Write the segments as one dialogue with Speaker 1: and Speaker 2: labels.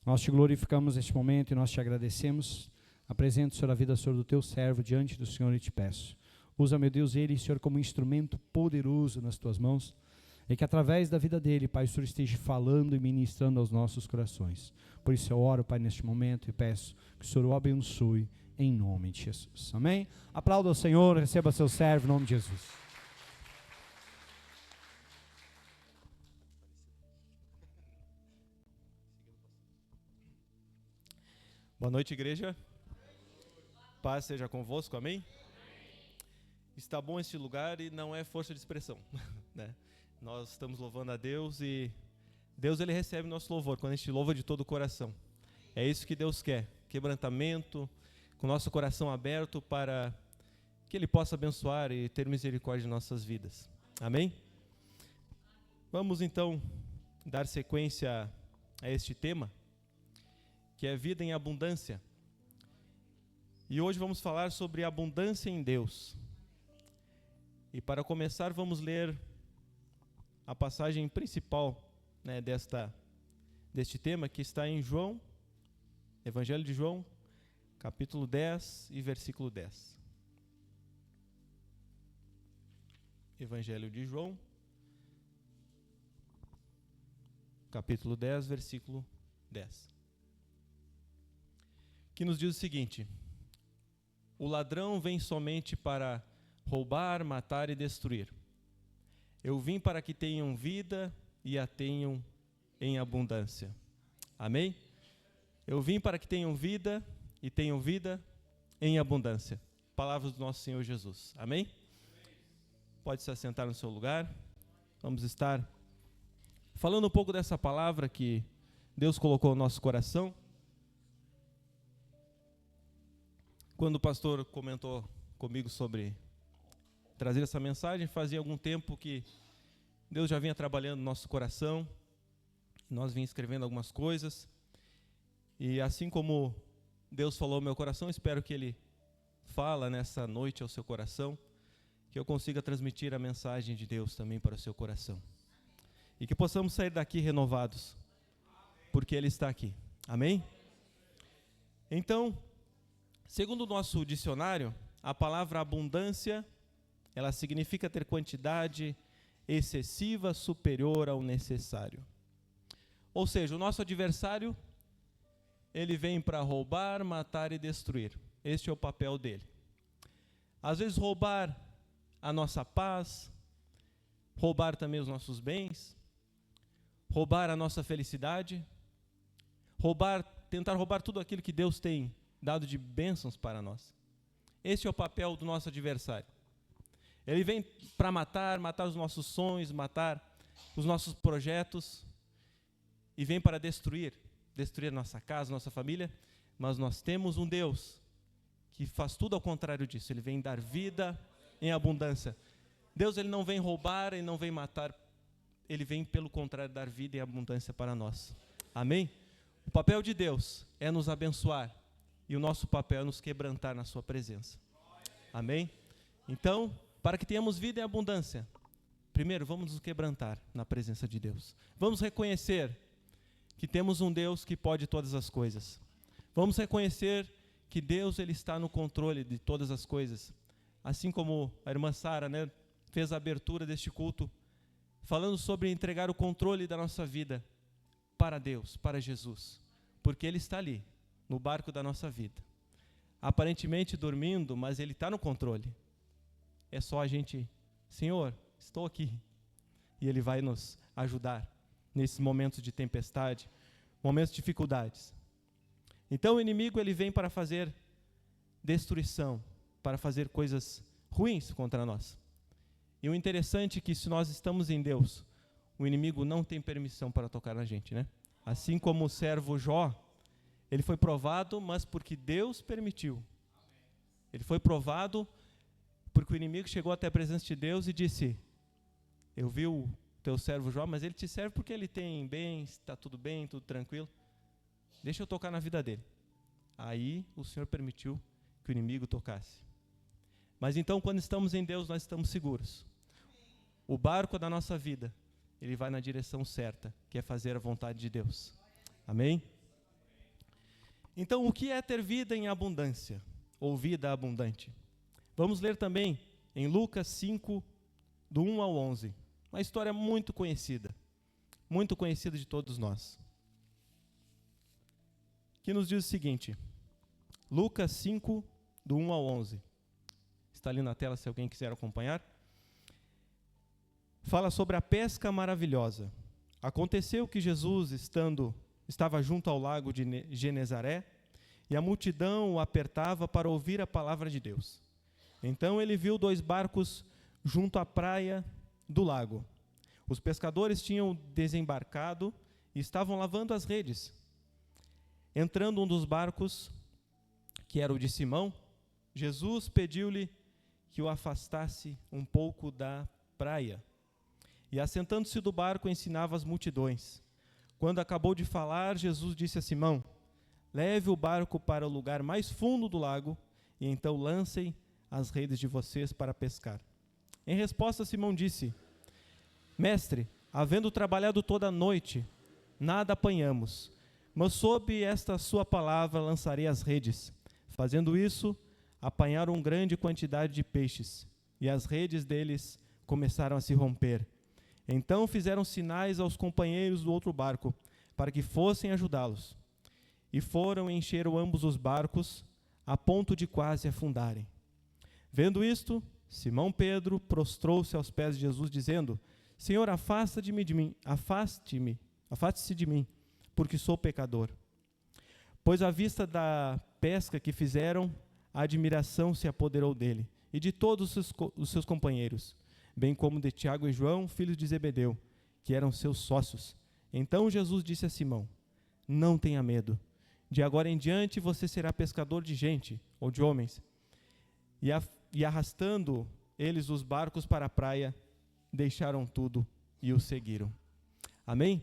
Speaker 1: Nós te glorificamos neste momento e nós te agradecemos. Apresento, Senhor, a vida, Senhor, do teu servo diante do Senhor e te peço. Usa, meu Deus, ele, Senhor, como instrumento poderoso nas tuas mãos. E que através da vida dele, Pai, o Senhor esteja falando e ministrando aos nossos corações. Por isso eu oro, Pai, neste momento e peço que o Senhor o abençoe em nome de Jesus. Amém? Aplauda ao Senhor, receba seu servo em nome de Jesus.
Speaker 2: Boa noite, igreja. Paz seja convosco, amém? Está bom este lugar e não é força de expressão, né? Nós estamos louvando a Deus e Deus, ele recebe nosso louvor quando a gente louva de todo o coração. É isso que Deus quer, quebrantamento, com nosso coração aberto para que ele possa abençoar e ter misericórdia em nossas vidas. Amém? Vamos então dar sequência a este tema, que é vida em abundância. E hoje vamos falar sobre abundância em Deus. E para começar, vamos ler a passagem principal, né, deste tema, que está em João, Evangelho de João, capítulo 10 e versículo 10. Evangelho de João, capítulo 10, versículo 10. Que nos diz o seguinte: o ladrão vem somente para roubar, matar e destruir. Eu vim para que tenham vida e a tenham em abundância. Amém? Eu vim para que tenham vida e tenham vida em abundância. Palavras do nosso Senhor Jesus. Amém? Pode se assentar no seu lugar. Vamos estar falando um pouco dessa palavra que Deus colocou no nosso coração. Quando o pastor comentou comigo sobre trazer essa mensagem, fazia algum tempo que Deus já vinha trabalhando no nosso coração, nós vinha escrevendo algumas coisas, e assim como Deus falou ao meu coração, espero que Ele fala nessa noite ao seu coração, que eu consiga transmitir a mensagem de Deus também para o seu coração, e que possamos sair daqui renovados, porque Ele está aqui. Amém? Então, segundo o nosso dicionário, a palavra abundância, ela significa ter quantidade excessiva, superior ao necessário. Ou seja, o nosso adversário, ele vem para roubar, matar e destruir. Este é o papel dele. Às vezes roubar a nossa paz, roubar também os nossos bens, roubar a nossa felicidade, tentar roubar tudo aquilo que Deus tem dado de bênçãos para nós. Esse é o papel do nosso adversário. Ele vem para matar os nossos sonhos, matar os nossos projetos, e vem para destruir a nossa casa, nossa família, mas nós temos um Deus que faz tudo ao contrário disso. Ele vem dar vida em abundância. Deus, ele não vem roubar, ele não vem matar, ele vem pelo contrário dar vida em abundância para nós. Amém? O papel de Deus é nos abençoar, e o nosso papel é nos quebrantar na sua presença. Amém? Então, para que tenhamos vida em abundância, primeiro vamos nos quebrantar na presença de Deus. Vamos reconhecer que temos um Deus que pode todas as coisas. Vamos reconhecer que Deus, ele está no controle de todas as coisas. Assim como a irmã Sara, né, fez a abertura deste culto, falando sobre entregar o controle da nossa vida para Deus, para Jesus, porque Ele está ali, no barco da nossa vida, aparentemente dormindo, mas Ele está no controle. É só a gente, Senhor, estou aqui, e Ele vai nos ajudar nesses momentos de tempestade, momentos de dificuldades. Então o inimigo, ele vem para fazer destruição, para fazer coisas ruins contra nós. E o interessante é que, se nós estamos em Deus, o inimigo não tem permissão para tocar na gente, né? Assim como o servo Jó, ele foi provado, mas porque Deus permitiu. Ele foi provado porque o inimigo chegou até a presença de Deus e disse: eu vi o teu servo Jó, mas ele te serve porque ele tem bens, está tudo bem, tudo tranquilo. Deixa eu tocar na vida dele. Aí o Senhor permitiu que o inimigo tocasse. Mas então, quando estamos em Deus, nós estamos seguros. O barco da nossa vida, ele vai na direção certa, que é fazer a vontade de Deus. Amém? Então, o que é ter vida em abundância, ou vida abundante? Vamos ler também em Lucas 5, do 1 ao 11, uma história muito conhecida de todos nós, que nos diz o seguinte, Lucas 5, do 1 ao 11, está ali na tela se alguém quiser acompanhar, fala sobre a pesca maravilhosa. Aconteceu que Jesus, estava junto ao lago de Genezaré, e a multidão o apertava para ouvir a palavra de Deus. Então ele viu 2 barcos junto à praia do lago. Os pescadores tinham desembarcado e estavam lavando as redes. Entrando um dos barcos, que era o de Simão, Jesus pediu-lhe que o afastasse um pouco da praia. E assentando-se do barco, ensinava as multidões. Quando acabou de falar, Jesus disse a Simão: leve o barco para o lugar mais fundo do lago, e então lancem as redes de vocês para pescar. Em resposta, Simão disse: Mestre, havendo trabalhado toda a noite, nada apanhamos, mas sob esta sua palavra lançarei as redes. Fazendo isso, apanharam grande quantidade de peixes, e as redes deles começaram a se romper. Então fizeram sinais aos companheiros do outro barco, para que fossem ajudá-los. E foram e encheram ambos os barcos, a ponto de quase afundarem. Vendo isto, Simão Pedro prostrou-se aos pés de Jesus, dizendo: Senhor, afaste-se de mim, porque sou pecador. Pois à vista da pesca que fizeram, a admiração se apoderou dele, e de todos os seus companheiros, bem como de Tiago e João, filhos de Zebedeu, que eram seus sócios. Então Jesus disse a Simão: não tenha medo, de agora em diante você será pescador de gente, ou de homens. E arrastando eles os barcos para a praia, deixaram tudo e o seguiram. Amém?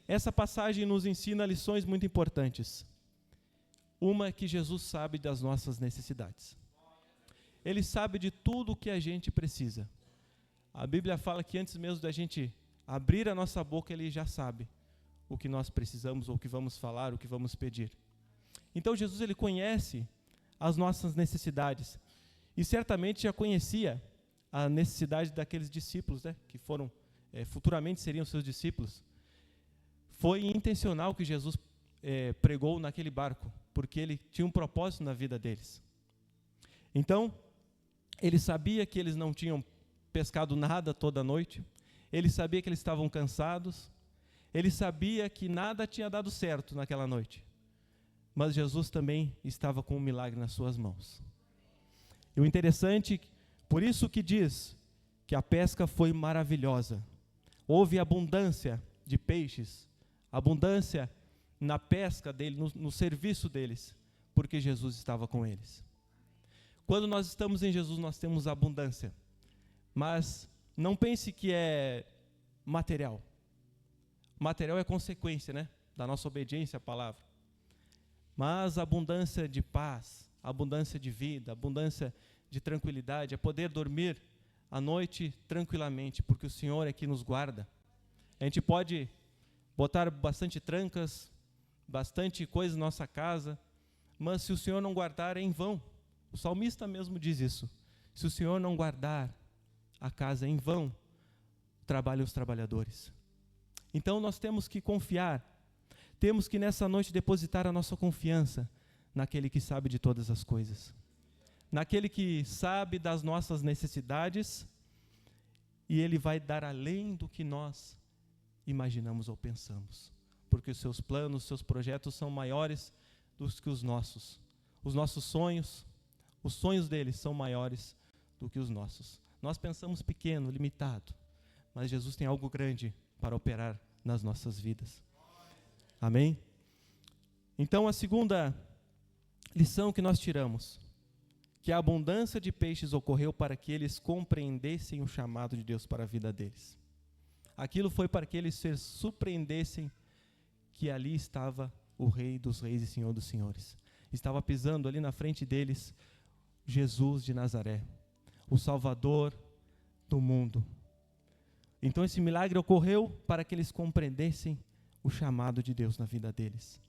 Speaker 2: Essa passagem nos ensina lições muito importantes. Uma é que Jesus sabe das nossas necessidades. Ele sabe de tudo o que a gente precisa. A Bíblia fala que antes mesmo da gente abrir a nossa boca, Ele já sabe o que nós precisamos, ou o que vamos falar, o que vamos pedir. Então Jesus, Ele conhece as nossas necessidades. E certamente já conhecia a necessidade daqueles discípulos, que futuramente seriam seus discípulos. Foi intencional que Jesus pregou naquele barco, porque Ele tinha um propósito na vida deles. Então, Ele sabia que eles não tinham pescado nada toda a noite, Ele sabia que eles estavam cansados, Ele sabia que nada tinha dado certo naquela noite, mas Jesus também estava com um milagre nas suas mãos. E o interessante, por isso que diz que a pesca foi maravilhosa. Houve abundância de peixes, abundância na pesca dele, no serviço deles, porque Jesus estava com eles. Quando nós estamos em Jesus, nós temos abundância. Mas não pense que é material. Material é consequência, da nossa obediência à palavra. Mas a abundância de paz, a abundância de vida, a abundância de tranquilidade, é poder dormir à noite tranquilamente, porque o Senhor é que nos guarda. A gente pode botar bastante trancas, bastante coisa na nossa casa, mas se o Senhor não guardar, é em vão. O salmista mesmo diz isso. Se o Senhor não guardar a casa, é em vão trabalham os trabalhadores. Então nós temos que confiar, temos que nessa noite depositar a nossa confiança naquele que sabe de todas as coisas, naquele que sabe das nossas necessidades, e Ele vai dar além do que nós imaginamos ou pensamos, porque os seus planos, os seus projetos são maiores do que os nossos sonhos, os sonhos deles são maiores do que os nossos. Nós pensamos pequeno, limitado, mas Jesus tem algo grande para operar nas nossas vidas. Amém? Então, a segunda lição que nós tiramos, que a abundância de peixes ocorreu para que eles compreendessem o chamado de Deus para a vida deles. Aquilo foi para que eles se surpreendessem que ali estava o Rei dos Reis e Senhor dos Senhores. Estava pisando ali na frente deles Jesus de Nazaré, o Salvador do mundo. Então esse milagre ocorreu para que eles compreendessem o chamado de Deus na vida deles.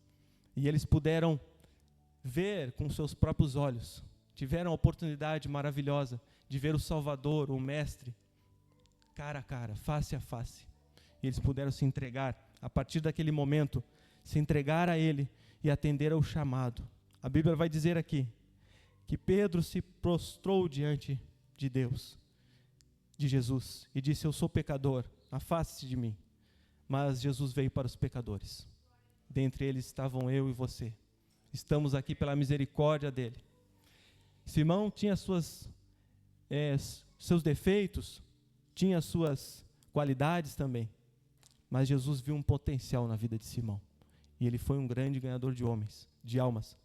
Speaker 2: E eles puderam ver com seus próprios olhos, tiveram a oportunidade maravilhosa de ver o Salvador, o Mestre, cara a cara, face a face. E eles puderam se entregar, a partir daquele momento, se entregar a Ele e atender ao chamado. A Bíblia vai dizer aqui que Pedro se prostrou diante de Deus, de Jesus, e disse: eu sou pecador, afaste-se de mim. Mas Jesus veio para os pecadores. Dentre eles estavam eu e você. Estamos aqui pela misericórdia dele. Simão tinha seus defeitos, tinha suas qualidades também. Mas Jesus viu um potencial na vida de Simão. E ele foi um grande ganhador de almas.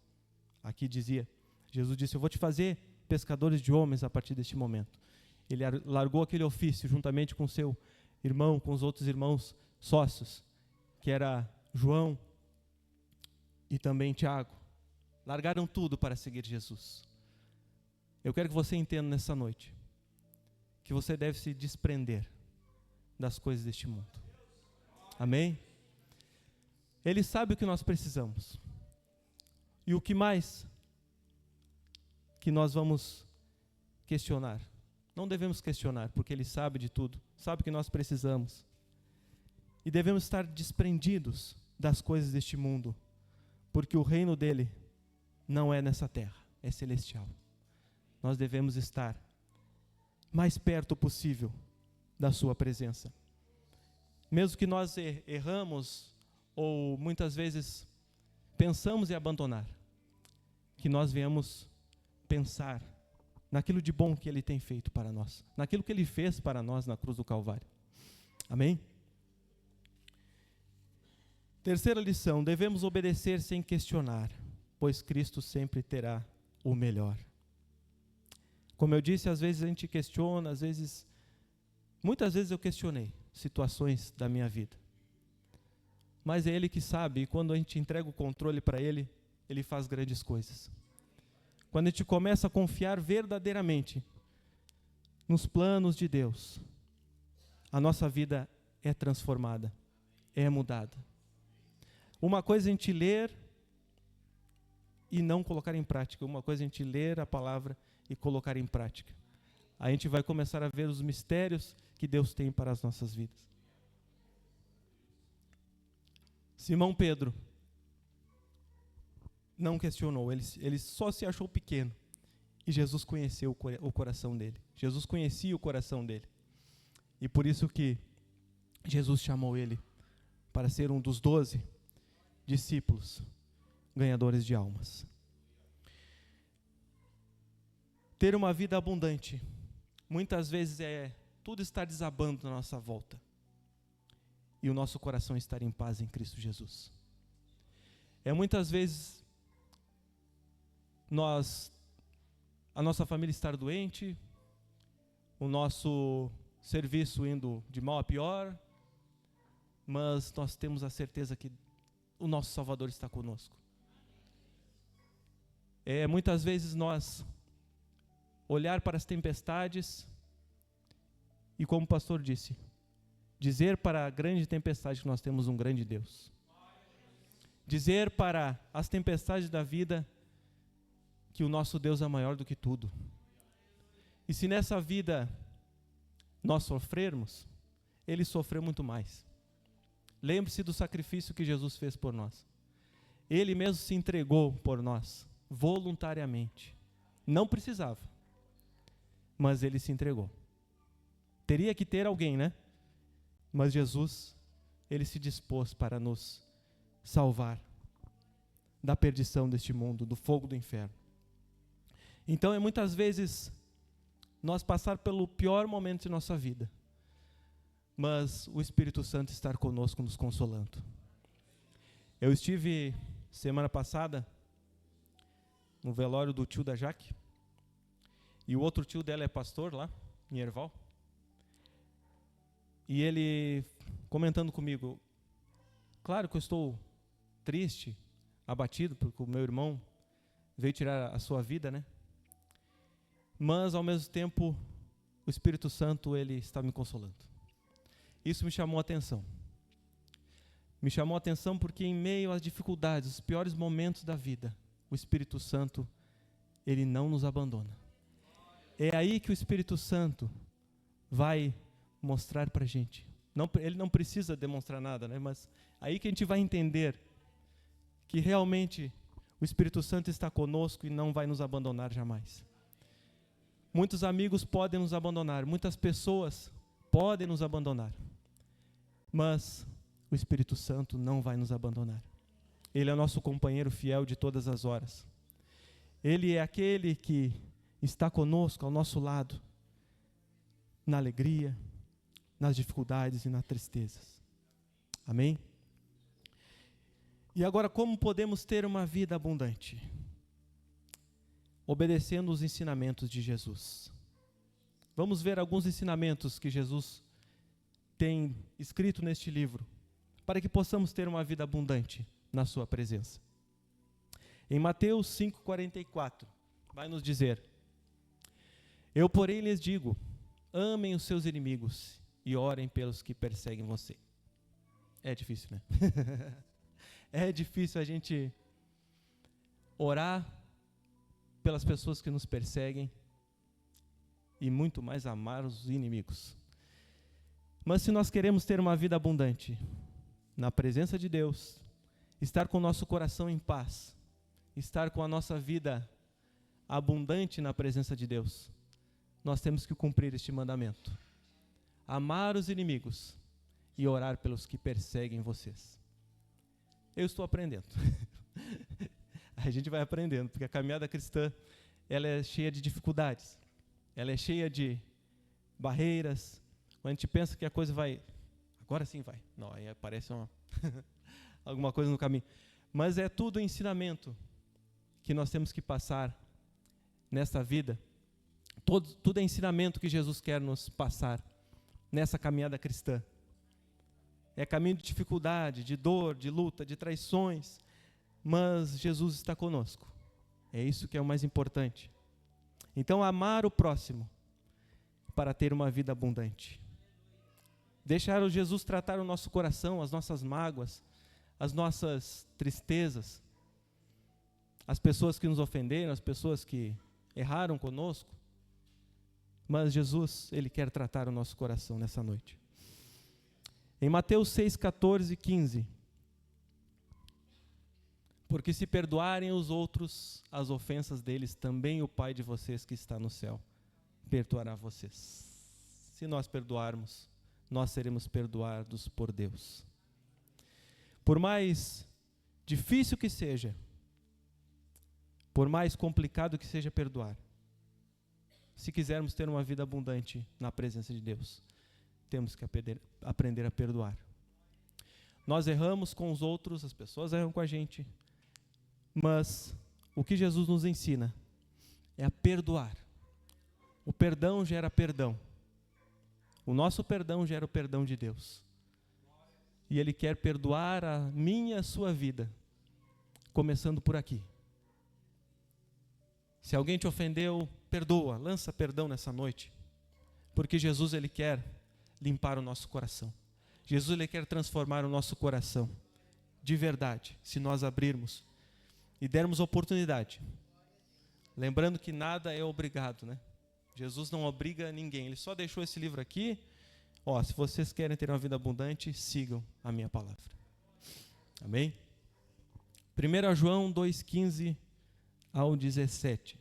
Speaker 2: Aqui dizia, Jesus disse: eu vou te fazer pescadores de homens a partir deste momento. Ele largou aquele ofício juntamente com seu irmão, com os outros irmãos sócios, que era João e também Tiago. Largaram tudo para seguir Jesus. Eu quero que você entenda nessa noite que você deve se desprender das coisas deste mundo. Amém? Ele sabe o que nós precisamos. E o que mais que nós vamos questionar? Não devemos questionar, porque Ele sabe de tudo, sabe o que nós precisamos. E devemos estar desprendidos das coisas deste mundo, porque o reino dele não é nessa terra, é celestial. Nós devemos estar mais perto possível da sua presença. Mesmo que nós erramos, ou muitas vezes pensamos em abandonar, que nós venhamos pensar naquilo de bom que Ele tem feito para nós, naquilo que Ele fez para nós na cruz do Calvário. Amém? Terceira lição: devemos obedecer sem questionar, pois Cristo sempre terá o melhor. Como eu disse, às vezes a gente questiona, muitas vezes eu questionei situações da minha vida. Mas é Ele que sabe, e quando a gente entrega o controle para Ele, Ele faz grandes coisas. Quando a gente começa a confiar verdadeiramente nos planos de Deus, a nossa vida é transformada, é mudada. Uma coisa é a gente ler e não colocar em prática. Uma coisa é a gente ler a palavra e colocar em prática. A gente vai começar a ver os mistérios que Deus tem para as nossas vidas. Simão Pedro não questionou, ele só se achou pequeno. E Jesus conheceu o coração dele. Jesus conhecia o coração dele. E por isso que Jesus chamou ele para ser um dos 12 discípulos, ganhadores de almas. Ter uma vida abundante, muitas vezes tudo estar desabando na nossa volta. E o nosso coração estar em paz em Cristo Jesus. Muitas vezes a nossa família estar doente, o nosso serviço indo de mal a pior, mas nós temos a certeza que o nosso Salvador está conosco. Muitas vezes nós olhar para as tempestades e, como o pastor disse, dizer para a grande tempestade que nós temos um grande Deus. Dizer para as tempestades da vida que o nosso Deus é maior do que tudo. E se nessa vida nós sofrermos, Ele sofreu muito mais. Lembre-se do sacrifício que Jesus fez por nós. Ele mesmo se entregou por nós, voluntariamente. Não precisava, mas Ele se entregou. Teria que ter alguém, né? Mas Jesus, Ele se dispôs para nos salvar da perdição deste mundo, do fogo do inferno. Então, muitas vezes, nós passar pelo pior momento de nossa vida, mas o Espírito Santo estar conosco, nos consolando. Eu estive, semana passada, no velório do tio da Jaque, e o outro tio dela é pastor lá, em Erval, e ele comentando comigo, claro que eu estou triste, abatido, porque o meu irmão veio tirar a sua vida, né? Mas, ao mesmo tempo, o Espírito Santo, Ele está me consolando. Isso me chamou a atenção. Me chamou a atenção porque, em meio às dificuldades, os piores momentos da vida, o Espírito Santo, ele não nos abandona. É aí que o Espírito Santo vai mostrar para a gente. Ele não precisa demonstrar nada, né? Mas aí que a gente vai entender que realmente o Espírito Santo está conosco e não vai nos abandonar jamais. Muitos amigos podem nos abandonar, muitas pessoas podem nos abandonar, mas o Espírito Santo não vai nos abandonar. Ele é o nosso companheiro fiel de todas as horas. Ele é aquele que está conosco, ao nosso lado, na alegria, nas dificuldades e nas tristezas. Amém? E agora, como podemos ter uma vida abundante? Obedecendo os ensinamentos de Jesus. Vamos ver alguns ensinamentos que Jesus tem escrito neste livro, para que possamos ter uma vida abundante na sua presença. Em Mateus 5,44, vai nos dizer: eu, porém, lhes digo, amem os seus inimigos e orem pelos que perseguem você. É difícil, né? É difícil a gente orar pelas pessoas que nos perseguem e muito mais amar os inimigos. Mas se nós queremos ter uma vida abundante na presença de Deus, estar com o nosso coração em paz, estar com a nossa vida abundante na presença de Deus, nós temos que cumprir este mandamento: amar os inimigos e orar pelos que perseguem vocês. Eu estou aprendendo. A gente vai aprendendo, porque a caminhada cristã, ela é cheia de dificuldades, ela é cheia de barreiras. Quando a gente pensa que a coisa vai, agora sim vai, não, aí aparece alguma coisa no caminho. Mas é tudo ensinamento que nós temos que passar nesta vida. Tudo é ensinamento que Jesus quer nos passar nessa caminhada cristã. É caminho de dificuldade, de dor, de luta, de traições, mas Jesus está conosco. É isso que é o mais importante. Então, amar o próximo para ter uma vida abundante. Deixar o Jesus tratar o nosso coração, as nossas mágoas, as nossas tristezas, as pessoas que nos ofenderam, as pessoas que erraram conosco. Mas Jesus, Ele quer tratar o nosso coração nessa noite. Em Mateus 6, 14 e 15. Porque se perdoarem os outros as ofensas deles, também o Pai de vocês que está no céu perdoará vocês. Se nós perdoarmos, nós seremos perdoados por Deus. Por mais difícil que seja, por mais complicado que seja perdoar, se quisermos ter uma vida abundante na presença de Deus, temos que aprender a perdoar. Nós erramos com os outros, as pessoas erram com a gente, mas o que Jesus nos ensina é a perdoar. O perdão gera perdão. O nosso perdão gera o perdão de Deus. E Ele quer perdoar a minha e a sua vida, começando por aqui. Se alguém te ofendeu, perdoa, lança perdão nessa noite, porque Jesus, Ele quer limpar o nosso coração. Jesus, Ele quer transformar o nosso coração, de verdade, se nós abrirmos e dermos oportunidade. Lembrando que nada é obrigado, né? Jesus não obriga ninguém, Ele só deixou esse livro aqui. Se vocês querem ter uma vida abundante, sigam a minha palavra. Amém? 1 João 2,15 ao 17.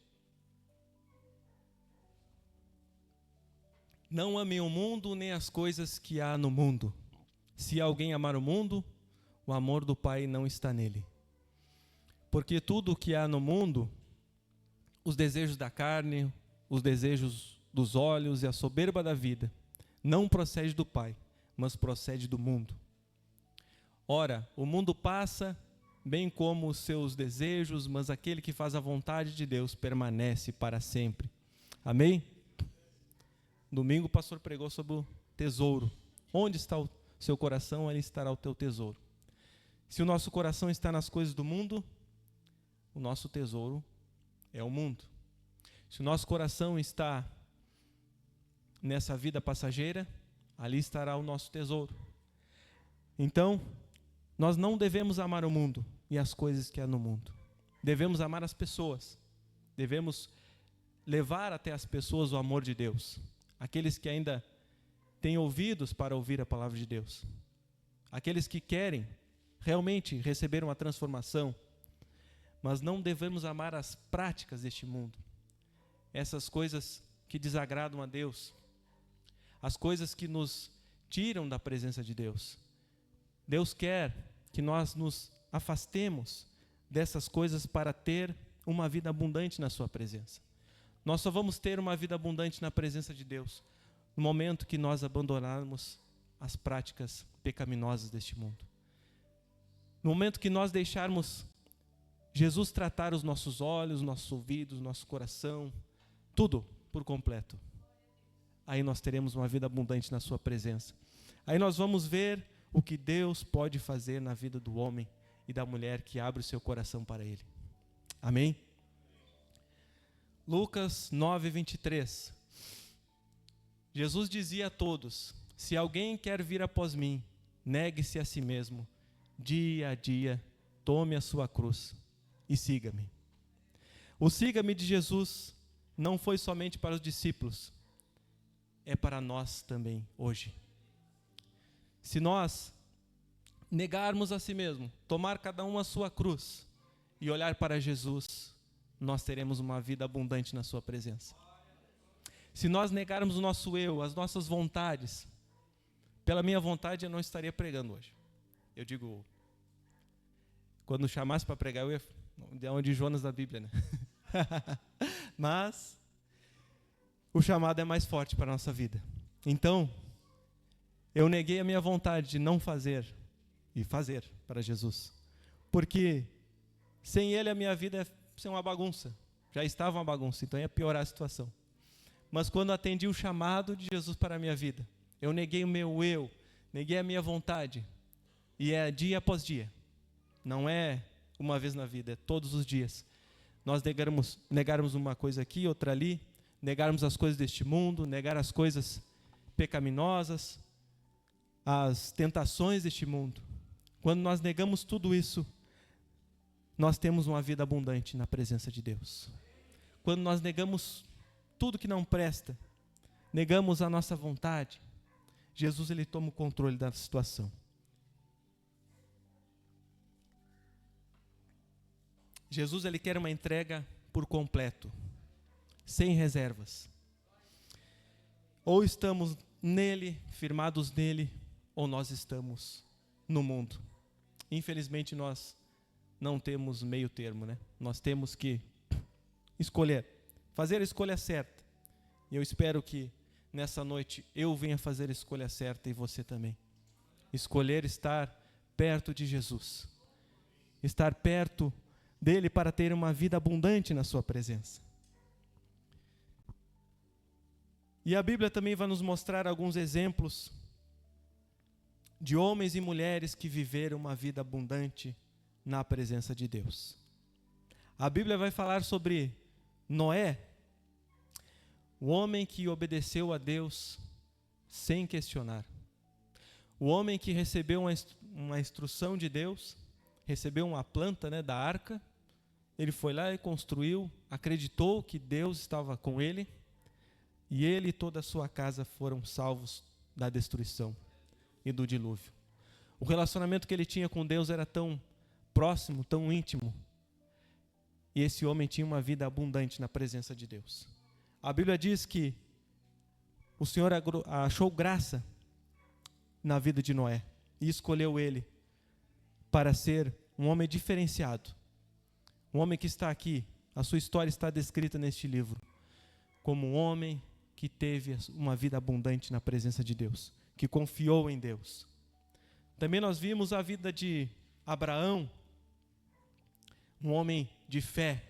Speaker 2: Não amem o mundo nem as coisas que há no mundo. Se alguém amar o mundo, o amor do Pai não está nele. Porque tudo o que há no mundo, os desejos da carne, os desejos dos olhos e a soberba da vida, não procede do Pai, mas procede do mundo. Ora, o mundo passa, bem como os seus desejos, mas aquele que faz a vontade de Deus permanece para sempre. Amém? Domingo o pastor pregou sobre o tesouro. Onde está o seu coração, ali estará o teu tesouro. Se o nosso coração está nas coisas do mundo, o nosso tesouro é o mundo. Se o nosso coração está nessa vida passageira, ali estará o nosso tesouro. Então, nós não devemos amar o mundo e as coisas que há no mundo. devemos amar as pessoas, devemos levar até as pessoas o amor de Deus. Aqueles que ainda têm ouvidos para ouvir a palavra de Deus. Aqueles que querem realmente receber uma transformação, mas não devemos amar as práticas deste mundo. Essas coisas que desagradam a Deus, as coisas que nos tiram da presença de Deus. Deus quer que nós nos afastemos dessas coisas para ter uma vida abundante na sua presença. Nós só vamos ter uma vida abundante na presença de Deus no momento que nós abandonarmos as práticas pecaminosas deste mundo. No momento que nós deixarmos Jesus tratar os nossos olhos, nossos ouvidos, nosso coração, tudo por completo, aí nós teremos uma vida abundante na sua presença. Aí nós vamos ver o que Deus pode fazer na vida do homem e da mulher que abre o seu coração para Ele. Amém? Lucas 9:23. Jesus dizia a todos: se alguém quer vir após mim, negue-se a si mesmo, dia a dia, tome a sua cruz e siga-me. O siga-me de Jesus não foi somente para os discípulos, é para nós também hoje. Se nós negarmos a si mesmo, tomar cada um a sua cruz e olhar para Jesus, nós teremos uma vida abundante na sua presença. Se nós negarmos o nosso eu, as nossas vontades, pela minha vontade eu não estaria pregando hoje. Eu digo, quando chamasse para pregar, eu ia de onde Jonas da Bíblia, né? Mas o chamado é mais forte para a nossa vida. Então, eu neguei a minha vontade de não fazer e fazer para Jesus. Porque sem Ele a minha vida ia ser uma bagunça. Já estava uma bagunça, então ia piorar a situação. Mas quando atendi o chamado de Jesus para a minha vida, eu neguei o meu eu, neguei a minha vontade. E é dia após dia. Não é uma vez na vida, é todos os dias. Nós negarmos uma coisa aqui, outra ali, negarmos as coisas deste mundo, negar as coisas pecaminosas, as tentações deste mundo. Quando nós negamos tudo isso, nós temos uma vida abundante na presença de Deus. Quando nós negamos tudo que não presta, negamos a nossa vontade, Jesus ele toma o controle da situação. Jesus ele quer uma entrega por completo, sem reservas. Ou estamos nele, firmados nele, ou nós estamos no mundo. Infelizmente nós não temos meio termo, né? Nós temos que escolher, fazer a escolha certa. E eu espero que nessa noite eu venha fazer a escolha certa e você também. Escolher estar perto de Jesus. Estar perto dele para ter uma vida abundante na sua presença. E a Bíblia também vai nos mostrar alguns exemplos de homens e mulheres que viveram uma vida abundante na presença de Deus. A Bíblia vai falar sobre Noé, o homem que obedeceu a Deus sem questionar. O homem que recebeu uma instrução de Deus, recebeu uma planta, né, da arca, ele foi lá e construiu, acreditou que Deus estava com ele, e ele e toda a sua casa foram salvos da destruição e do dilúvio. O relacionamento que ele tinha com Deus era tão próximo, tão íntimo, e esse homem tinha uma vida abundante na presença de Deus. A Bíblia diz que o Senhor achou graça na vida de Noé e escolheu ele para ser um homem diferenciado. Um homem que está aqui, a sua história está descrita neste livro, como um homem que teve uma vida abundante na presença de Deus, que confiou em Deus. Também nós vimos a vida de Abraão, um homem de fé,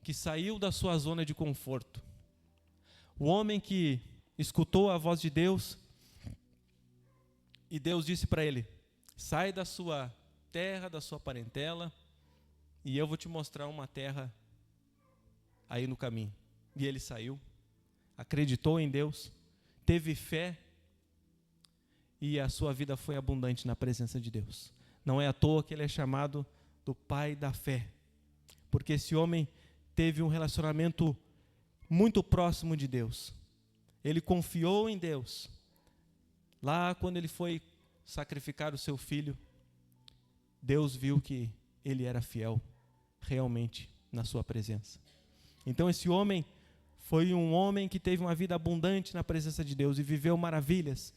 Speaker 2: que saiu da sua zona de conforto. O homem que escutou a voz de Deus, e Deus disse para ele: sai da sua terra, da sua parentela, e eu vou te mostrar uma terra aí no caminho. E ele saiu, acreditou em Deus, teve fé, e a sua vida foi abundante na presença de Deus. Não é à toa que ele é chamado do pai da fé, porque esse homem teve um relacionamento muito próximo de Deus. Ele confiou em Deus. Lá quando ele foi sacrificar o seu filho, Deus viu que ele era fiel realmente na sua presença. Então esse homem foi um homem que teve uma vida abundante na presença de Deus e viveu maravilhas,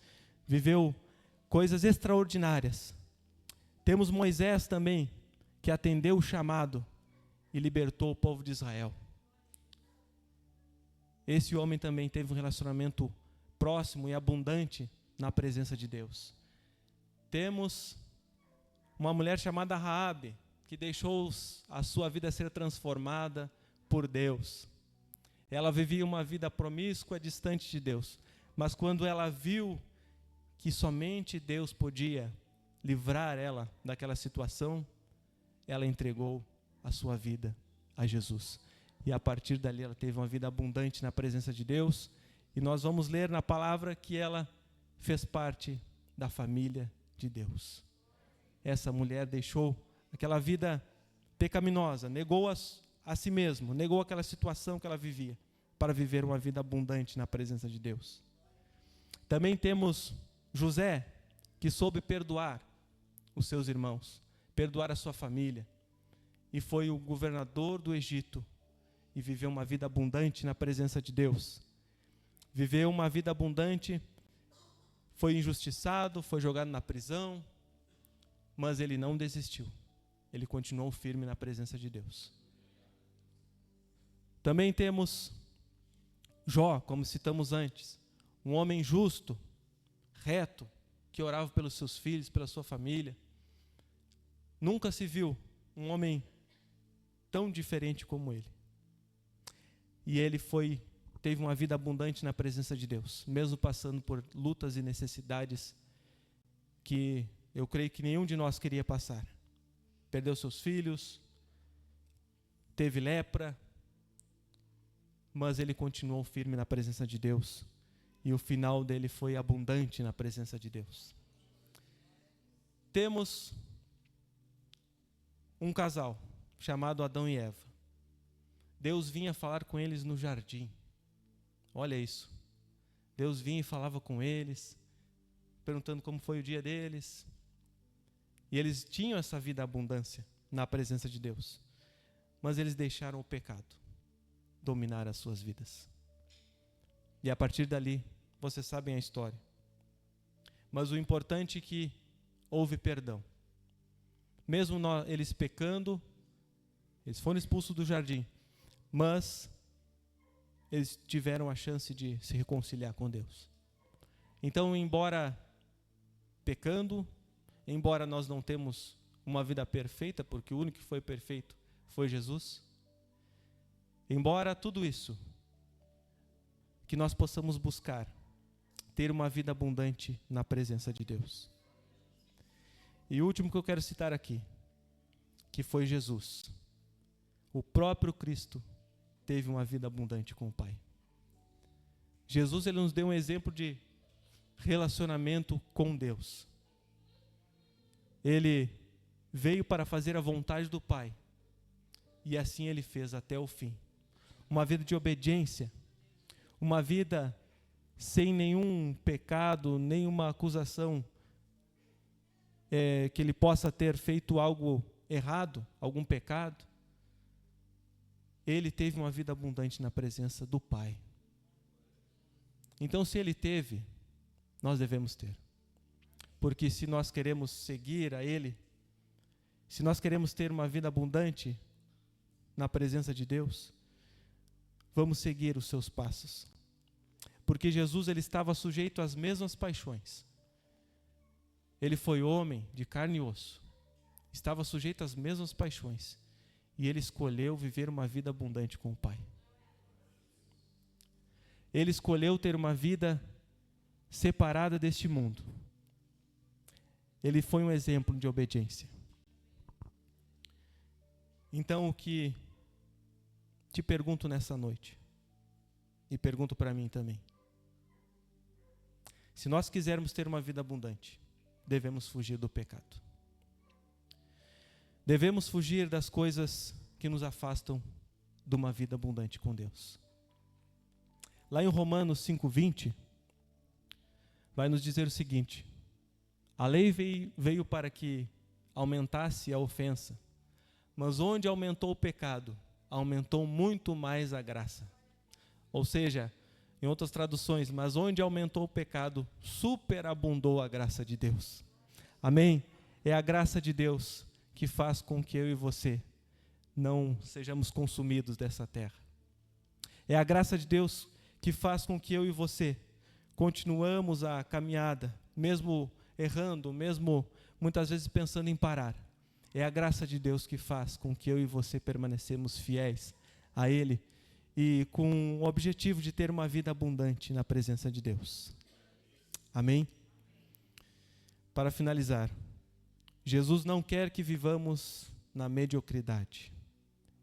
Speaker 2: viveu coisas extraordinárias. Temos Moisés também, que atendeu o chamado e libertou o povo de Israel. Esse homem também teve um relacionamento próximo e abundante na presença de Deus. Temos uma mulher chamada Raabe, que deixou a sua vida ser transformada por Deus. Ela vivia uma vida promíscua, distante de Deus. Mas quando ela viu que somente Deus podia livrar ela daquela situação, ela entregou a sua vida a Jesus. E a partir dali ela teve uma vida abundante na presença de Deus. E nós vamos ler na palavra que ela fez parte da família de Deus. Essa mulher deixou aquela vida pecaminosa, negou a si mesma, negou aquela situação que ela vivia, para viver uma vida abundante na presença de Deus. Também temos José, que soube perdoar os seus irmãos, perdoar a sua família, e foi o governador do Egito, e viveu uma vida abundante na presença de Deus. Viveu uma vida abundante, foi injustiçado, foi jogado na prisão, mas ele não desistiu. Ele continuou firme na presença de Deus. Também temos Jó, como citamos antes, um homem justo, reto, que orava pelos seus filhos, pela sua família. Nunca se viu um homem tão diferente como ele. E ele teve uma vida abundante na presença de Deus, mesmo passando por lutas e necessidades que eu creio que nenhum de nós queria passar. Perdeu seus filhos, teve lepra, mas ele continuou firme na presença de Deus, e o final dele foi abundante na presença de Deus. Temos um casal chamado Adão e Eva. Deus vinha falar com eles no jardim. Olha isso. Deus vinha e falava com eles, perguntando como foi o dia deles. E eles tinham essa vida abundância na presença de Deus. Mas eles deixaram o pecado dominar as suas vidas. E a partir dali, vocês sabem a história. Mas o importante é que houve perdão. Mesmo eles pecando, eles foram expulsos do jardim, mas eles tiveram a chance de se reconciliar com Deus. Então, embora pecando, embora nós não temos uma vida perfeita, porque o único que foi perfeito foi Jesus, embora tudo isso, que nós possamos buscar ter uma vida abundante na presença de Deus. E o último que eu quero citar aqui, que foi Jesus. O próprio Cristo teve uma vida abundante com o Pai. Jesus, ele nos deu um exemplo de relacionamento com Deus. Ele veio para fazer a vontade do Pai, e assim ele fez até o fim. Uma vida de obediência, uma vida sem nenhum pecado, nenhuma acusação que ele possa ter feito algo errado, algum pecado. Ele teve uma vida abundante na presença do Pai. Então, se ele teve, nós devemos ter. Porque se nós queremos seguir a Ele, se nós queremos ter uma vida abundante na presença de Deus, vamos seguir os seus passos. Porque Jesus, ele estava sujeito às mesmas paixões. Ele foi homem de carne e osso, estava sujeito às mesmas paixões, e ele escolheu viver uma vida abundante com o Pai. Ele escolheu ter uma vida separada deste mundo. Ele foi um exemplo de obediência. Então, o que te pergunto nessa noite, e pergunto para mim também: se nós quisermos ter uma vida abundante, devemos fugir do pecado. Devemos fugir das coisas que nos afastam de uma vida abundante com Deus. Lá em Romanos 5:20, vai nos dizer o seguinte: a lei veio para que aumentasse a ofensa, mas onde aumentou o pecado, aumentou muito mais a graça. Ou seja, em outras traduções, mas onde aumentou o pecado, superabundou a graça de Deus. Amém? É a graça de Deus que faz com que eu e você não sejamos consumidos dessa terra. É a graça de Deus que faz com que eu e você continuamos a caminhada, mesmo errando, mesmo muitas vezes pensando em parar. É a graça de Deus que faz com que eu e você permanecemos fiéis a Ele e com o objetivo de ter uma vida abundante na presença de Deus. Amém? Para finalizar, Jesus não quer que vivamos na mediocridade,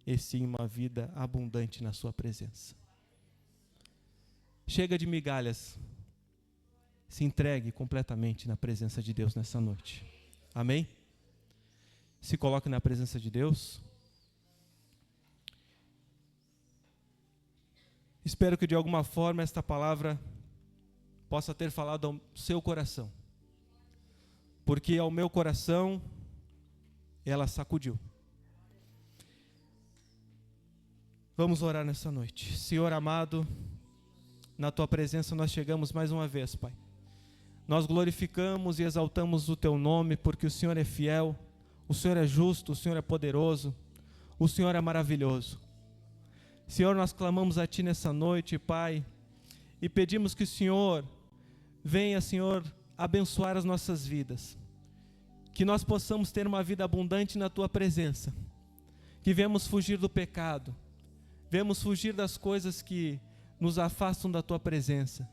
Speaker 2: e sim uma vida abundante na sua presença. Chega de migalhas. Se entregue completamente na presença de Deus nessa noite. Amém? Se coloque na presença de Deus. Espero que de alguma forma esta palavra possa ter falado ao seu coração. Porque ao meu coração ela sacudiu. Vamos orar nessa noite. Senhor amado, na tua presença nós chegamos mais uma vez, Pai. Nós glorificamos e exaltamos o teu nome, porque o Senhor é fiel, o Senhor é justo, o Senhor é poderoso, o Senhor é maravilhoso. Senhor, nós clamamos a Ti nessa noite, Pai, e pedimos que o Senhor venha, Senhor, abençoar as nossas vidas, que nós possamos ter uma vida abundante na Tua presença, que venhamos fugir do pecado, venhamos fugir das coisas que nos afastam da Tua presença.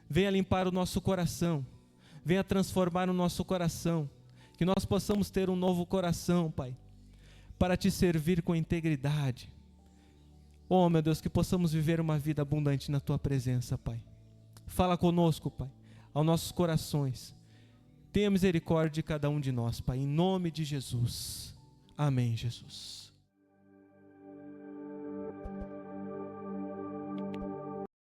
Speaker 2: Venha limpar o nosso coração, venha transformar o nosso coração, que nós possamos ter um novo coração, Pai, para Te servir com integridade. Oh, meu Deus, que possamos viver uma vida abundante na Tua presença, Pai. Fala conosco, Pai, aos nossos corações. Tenha misericórdia de cada um de nós, Pai, em nome de Jesus. Amém, Jesus.